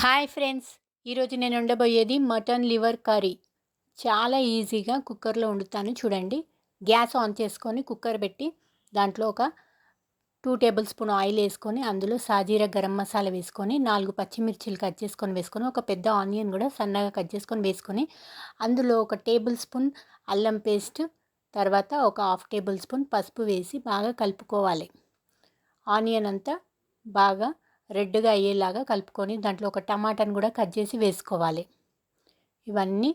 Hi friends, ఈరోజు నేను వండబోయేది mutton liver curry. చాలా ఈజీగా కుక్కర్లో వండుతాను చూడండి. గ్యాస్ ఆన్ చేసుకొని కుక్కర్ పెట్టి దాంట్లో ఒక 2 టేబుల్ స్పూన్ ఆయిల్ వేసుకొని అందులో సాజీరా గరం మసాలా వేసుకొని 4 పచ్చిమిర్చిలు కట్ చేసుకొని వేసుకొని ఒక పెద్ద ఆనియన్ కూడా సన్నగా కట్ చేసుకొని వేసుకొని అందులో ఒక టేబుల్ స్పూన్ అల్లం పేస్ట్, తర్వాత ఒక హాఫ్ టేబుల్ స్పూన్ పసుపు వేసి బాగా కలుపుకోవాలి. ఆనియన్ అంతా బాగా రెడ్గా అయ్యేలాగా కలుపుకొని దాంట్లో ఒక టమాటాను కూడా కట్ చేసి వేసుకోవాలి. ఇవన్నీ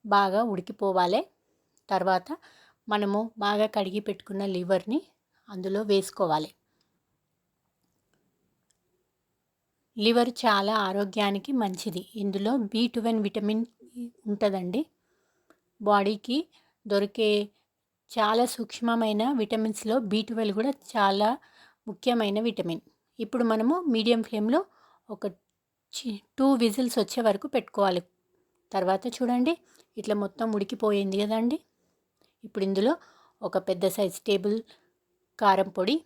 బాగా ఉడికిపోవాలి. తర్వాత మనము బాగా కడిగి పెట్టుకున్న లివర్ని అందులో వేసుకోవాలి. లివర్ చాలా ఆరోగ్యానికి మంచిది. ఇందులో B12 విటమిన్ ఉంటుందండి. బాడీకి దొరికే చాలా సూక్ష్మమైన విటమిన్స్లో B12 కూడా చాలా ముఖ్యమైన విటమిన్. ఇప్పుడు మనము మీడియం ఫ్లేమ్లో ఒక 2 విజిల్స్ వచ్చే వరకు పెట్టుకోవాలి. తర్వాత చూడండి ఇట్లా మొత్తం ఉడికిపోయింది కదండి. ఇప్పుడు ఇందులో ఒక పెద్ద సైజ్ టేబుల్ కారం పొడి,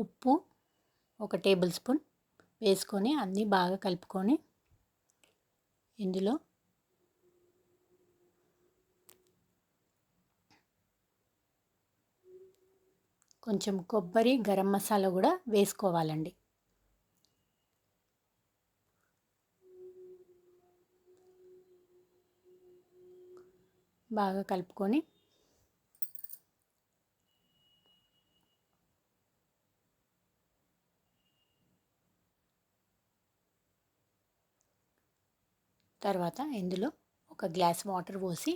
ఉప్పు ఒక టేబుల్ స్పూన్ వేసుకొని అన్నీ బాగా కలుపుకొని ఇందులో కొంచెం కొబ్బరి, గరం మసాలా కూడా వేసుకోవాలండి. బాగా కలుపుకొని తర్వాత ఇందులో ఒక గ్లాస్ వాటర్ పోసి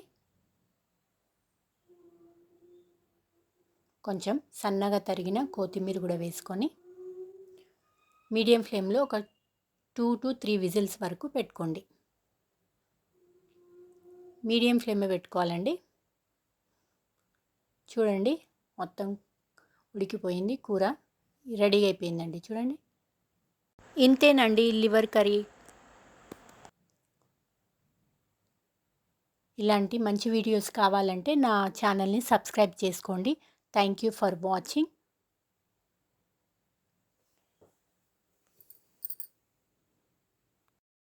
కొంచెం సన్నగా తరిగిన కొత్తిమీర కూడా వేసుకొని మీడియం ఫ్లేమ్లో ఒక 2 to 3 విజిల్స్ వరకు పెట్టుకోండి. మీడియం ఫ్లేమ్లో పెట్టుకోవాలండి. చూడండి మొత్తం ఉడికిపోయింది, కూర రెడీ అయిపోయిందండి. చూడండి, ఇంతేనండి లివర్ కర్రీ. ఇలాంటి మంచి వీడియోస్ కావాలంటే నా ఛానల్ని సబ్స్క్రైబ్ చేసుకోండి. Thank you for watching.